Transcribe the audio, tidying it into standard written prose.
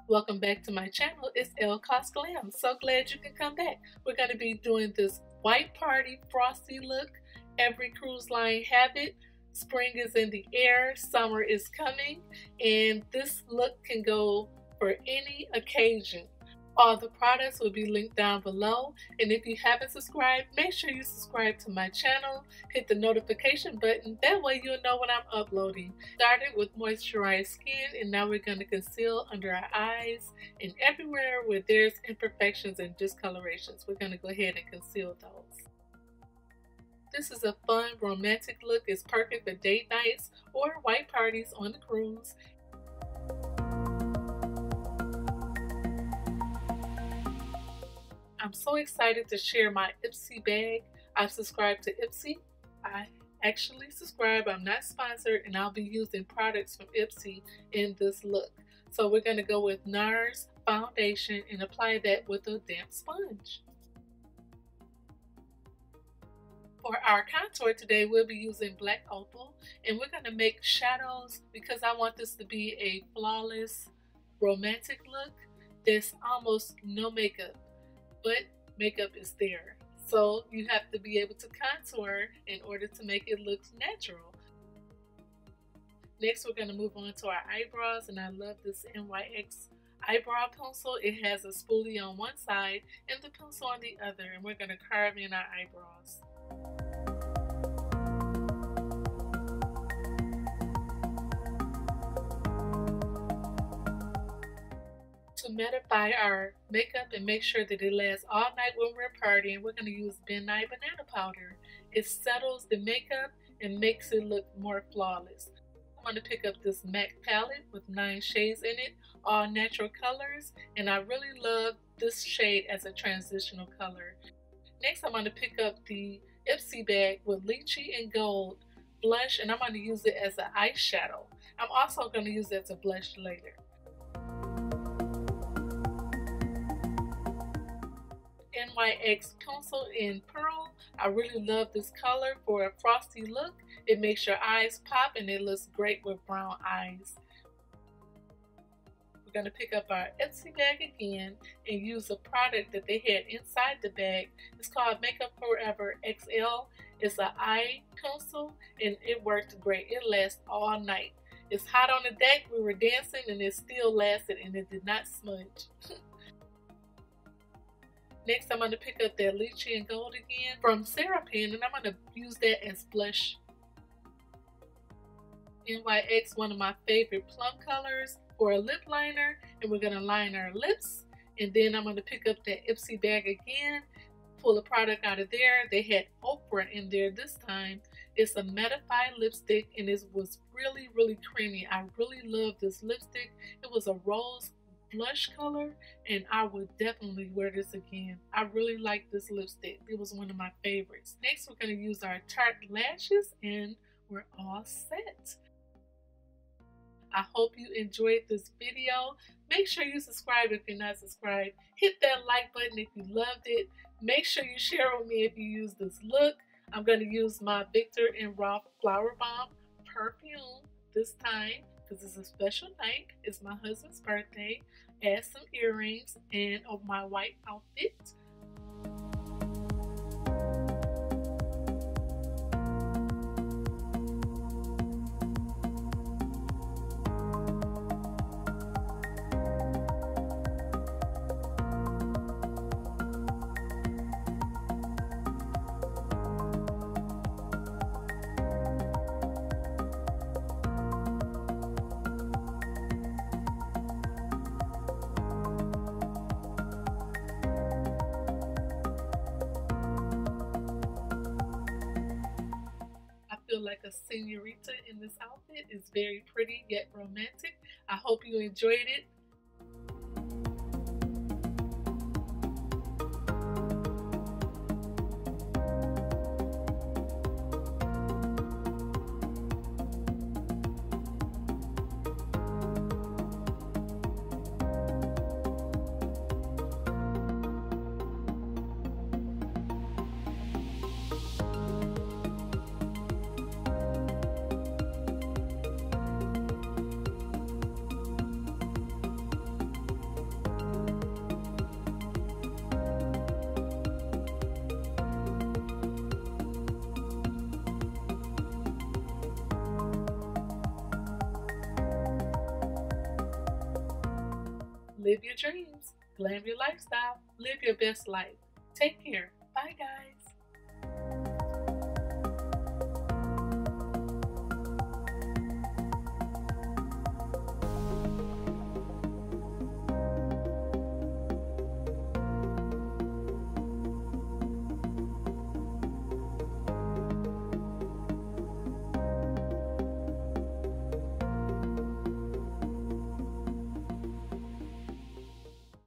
Welcome back to my channel. It's ELLE KOS Glam. So glad you can come back. We're going to be doing this white party frosty look. Every cruise line have it. Spring is in the air, summer is coming, and this look can go for any occasion. All the products will be linked down below, and if you haven't subscribed, make sure you subscribe to my channel. Hit the notification button, that way you'll know when I'm uploading. Started with moisturized skin, and now we're going to conceal under our eyes and everywhere where there's imperfections and discolorations. We're going to go ahead and conceal those. This is a fun romantic look. It's perfect for date nights or white parties on the cruise. I'm so excited to share my ELLE bag. I've subscribed to ELLE. I actually subscribe. I'm not sponsored, and I'll be using products from ELLE in this look. So we're going to go with NARS foundation and apply that with a damp sponge. For our contour today, we'll be using black opal, and we're going to make shadows because I want this to be a flawless romantic look. There's almost no makeup, but makeup is there. So you have to be able to contour in order to make it look natural. Next, we're going to move on to our eyebrows, and I love this NYX eyebrow pencil. It has a spoolie on one side and the pencil on the other, and we're going to carve in our eyebrows. To mattify our makeup and make sure that it lasts all night when we're partying, we're going to use Midnight Banana Powder. It settles the makeup and makes it look more flawless. I'm going to pick up this MAC palette with 9 shades in it, all natural colors, and I really love this shade as a transitional color. Next, I'm going to pick up the ELLE bag with Lychee and Gold blush, and I'm going to use it as an eyeshadow. I'm also going to use it as a blush later. NYX pencil in pearl. I really love this color for a frosty look. It makes your eyes pop and it looks great with brown eyes. We're going to pick up our ELLE bag again and use a product that they had inside the bag. It's called Makeup Forever XL. It's an eye pencil and it worked great. It lasts all night. It's hot on the deck. We were dancing and it still lasted and it did not smudge. Next, I'm going to pick up that Lychee and Gold again from Sarah Pan, and I'm going to use that as blush. NYX, one of my favorite plum colors for a lip liner, and we're going to line our lips. And then I'm going to pick up that ELLE bag again, pull a product out of there. They had Okra in there this time. It's a mattified lipstick, and it was really, really creamy. I really love this lipstick. It was a rose blush color, and I would definitely wear this again. I really like this lipstick. It was one of my favorites. Next, we're going to use our Tarte lashes, and we're all set. I hope you enjoyed this video. Make sure you subscribe if you're not subscribed. Hit that like button if you loved it. Make sure you share with me if you use this look. I'm going to use my Victor and Rolf Flower Bomb perfume this time, because it's a special night. It's my husband's birthday. Add some earrings and my white outfit. I feel like a senorita in this outfit. It's very pretty yet romantic. I hope you enjoyed it. live your dreams, glam your lifestyle, live your best life. Take care. Bye, guys.